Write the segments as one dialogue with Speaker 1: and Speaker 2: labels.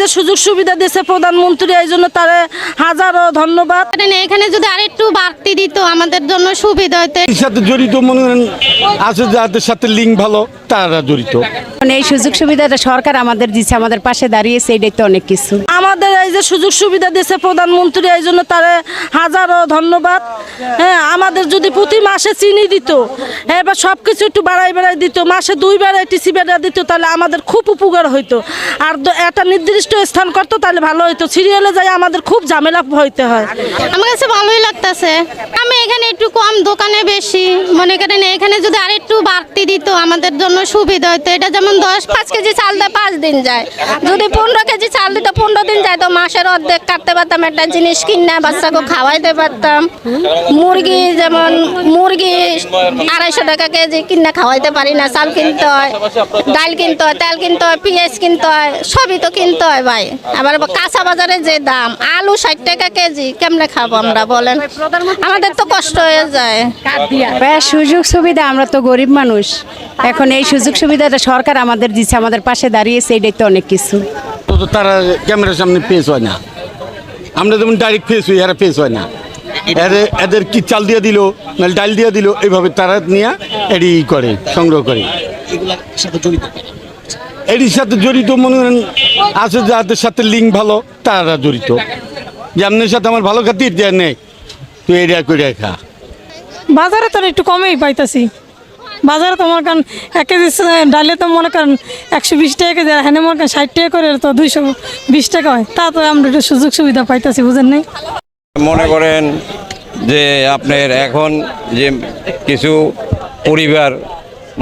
Speaker 1: যে সুযোগ সুবিধা দিয়েছে প্রধানমন্ত্রী, এই জন্য তারে হাজারো ধন্যবাদ।
Speaker 2: এখানে যদি আরেকটু বাড়তি দিত আমাদের জন্য সুবিধা হতো।
Speaker 3: এর সাথে জড়িত মনে করেন আছে, যাদের সাথে লিঙ্ক ভালো তারা জড়িত।
Speaker 4: এই সুযোগ সুবিধাটা সরকার আমাদের দিচ্ছে, আমাদের পাশে দাঁড়িয়েছে, এটাই তো অনেক কিছু।
Speaker 1: আমাদের এই যে সুযোগ সুবিধা দিয়েছে প্রধানমন্ত্রী, এই জন্য তারে হাজারো ধন্যবাদ। হ্যাঁ, আমাদের যদি প্রতি মাসে চিনি দিত, এবার সব কিছু একটু বাড়াই দিত, মাসে 2 বার টিসি বেড়া দিত, তাহলে আমাদের খুব উপকার হইতো। আর একটা নির্দিষ্ট স্থান করতো তাহলে ভালো হইতো। সিরিয়ালে যাই আমাদের খুব ঝামেলা হইতে হয়।
Speaker 2: আমার কাছে ভালোই লাগতেছে। আমি এখানে একটু কম, দোকানে বেশি। মনে করেন এখানে যদি আরেকটু বাড়তি দিত আমাদের জন্য সুবিধা হতো। এটা যেমন 5 কেজি চাল দেয় 5 দিন যায়, যদি 15 কেজি চাল দিত 15 দিন যায়, তো মাসের অর্ধেক কাটতে পারতাম, একটা জিনিস কিনে বাচ্চাকে খাওয়াইতে পারতাম। মুরগি যেমন মুরগি 250 টাকা কেজি কিনে খাওয়াইতে পারি না, চাল কিনতে হয়, ডাল কিনতে হয়, তেল কিনতে হয়, পেঁয়াজ কিনতে হয়, সবই তো কিনতে হয় ভাই। আবার কাঁচা বাজারে যে দাম, আলু 60 টাকা কেজি, কেমনে খাবো আমরা বলেন? আমাদের তো কষ্ট হয়ে যায়।
Speaker 4: সুযোগ সুবিধা, আমরা তো গরিব মানুষ, এখন এই সুযোগ সুবিধাটা সরকার আমাদের দিচ্ছে, আমাদের পাশে দাঁড়িয়েছে, এটাই তো অনেক কিছু।
Speaker 3: তো তারা ক্যামেরার সামনে ফেস হয় না, আমরা যেমন ডাইরেক্ট ফেস হই, এরা ফেস হয় না। এদের কি চাল দিয়ে দিল না ডাল দিয়ে দিল, এইভাবে তারা নিয়ে এডি করে সংগ্রহ করে। এটির সাথে জড়িত মনে করেন আছে, যাদের সাথে লিঙ্ক ভালো তারা জড়িত। যেমনের সাথে আমার ভালো খাতির দেয় নেই, তুই এরিয়া করে খা।
Speaker 5: বাজারে তো একটু কমেই পাইতেছি। বাজারে তো মনে করেন 1 কেজি ডালে তো মনে করেন 120 টাকা কেজি, আর হ্যাঁ মনে করেন 60 টাকা করে তো 220 টাকা হয়। তা তো আমরা একটু সুযোগ সুবিধা পাইতেছি, বুঝেন নাই?
Speaker 6: মনে করেন যে আপনার এখন যে কিছু পরিবার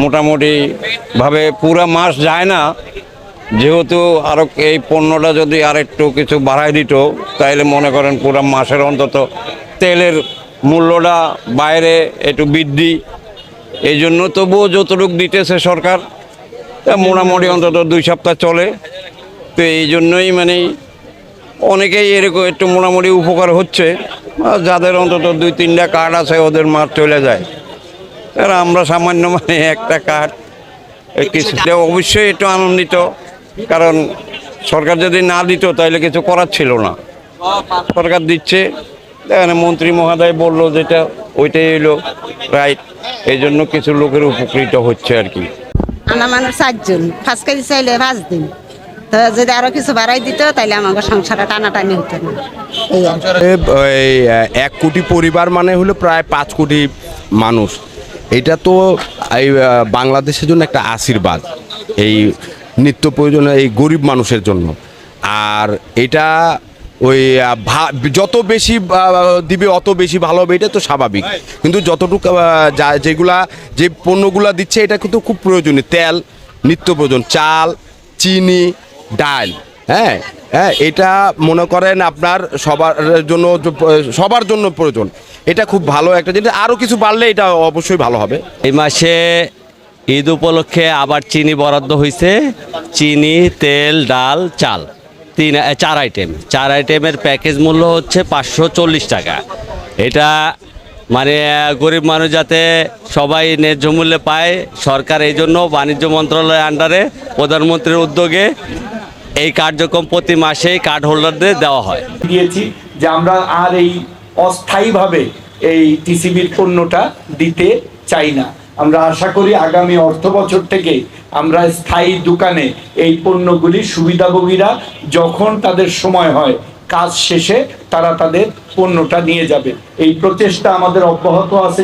Speaker 6: মোটামুটিভাবে পুরো মাস যায় না, যেহেতু আরও এই পণ্যটা যদি আরেকটু কিছু বাড়ায় দিত, তাইলে মনে করেন পুরো মাসের অন্তত তেলের মূল্যটা বাইরে একটু বৃদ্ধি, এই জন্য তবুও যতটুকু দিতেছে সরকার মোটামুটি অন্তত 2 সপ্তাহ চলে। তো এই জন্যই মানে অনেকেই এরকম একটু মোটামুটি উপকার হচ্ছে। যাদের অন্তত 2-3টা কার্ড আছে ওদের মাস চলে যায়, আর আমরা সামান্য মানে একটা কার্ড কিছুটা অবশ্যই একটু আনন্দিত, কারণ সরকার যদি না দিত তাহলে কিছু করার ছিল না। সরকার দিচ্ছে, এখানে মন্ত্রী মহোদয় বললো যেটা ওইটাই হলো রাইট, এই জন্য কিছু লোকের উপকৃত হচ্ছে আর কি।
Speaker 7: আমরা মানুষ 4 জন, 5 কেজি চাইলে 5 দিন, তো যদি আরো কিছু বাড়াই দিত তাহলে আমাকে সংসারে টানাটানি হতো না।
Speaker 8: এই 1 কোটি পরিবার মানে হলো প্রায় 5 কোটি মানুষ। এটা তো এই বাংলাদেশের জন্য একটা আশীর্বাদ, এই নিত্য প্রয়োজনীয় এই গরিব মানুষের জন্য। আর এটা ওই যত বেশি দিবে অত বেশি ভালো হবে, এটা তো স্বাভাবিক। কিন্তু যতটুকু যে পণ্যগুলা দিচ্ছে এটা কিন্তু খুব প্রয়োজনীয়। তেল নিত্য প্রয়োজন, চাল, চিনি, ডাল, হ্যাঁ, এটা মনে করেন আপনার সবার জন্য প্রয়োজন। এটা খুব ভালো একটা জিনিস, আরও কিছু বাড়লে এটা অবশ্যই ভালো হবে।
Speaker 9: এই মাসে ঈদ উপলক্ষে আবার চিনি বরাদ্দ হয়েছে। চিনি, তেল, ডাল, চাল, 4 আইটেম। 4 আইটেমের প্যাকেজ মূল্য হচ্ছে 540 টাকা। এটা মানে গরিব মানুষ যাতে সবাই ন্যায্য মূল্যে পায়, সরকার এই জন্য বাণিজ্য মন্ত্রণালয়ের আন্ডারে প্রধানমন্ত্রীর উদ্যোগে এই কার্যক্রম প্রতি মাসেই কার্ড হোল্ডারদের দেওয়া হয়।
Speaker 10: দিয়েছি যে আমরা আর এই অস্থায়ীভাবে এই টিসিবির পণ্যটা দিতে চাই না। আমরা আশা করি আগামী অর্থ বছর থেকে আমরা স্থায়ী দোকানে এই পণ্যগুলি সুবিধাভোগীরা যখন তাদের সময় হয় কাজ শেষে তারা তাদের পণ্যটা নিয়ে যাবে। এই প্রচেষ্টা আমাদের অব্যাহত আছে।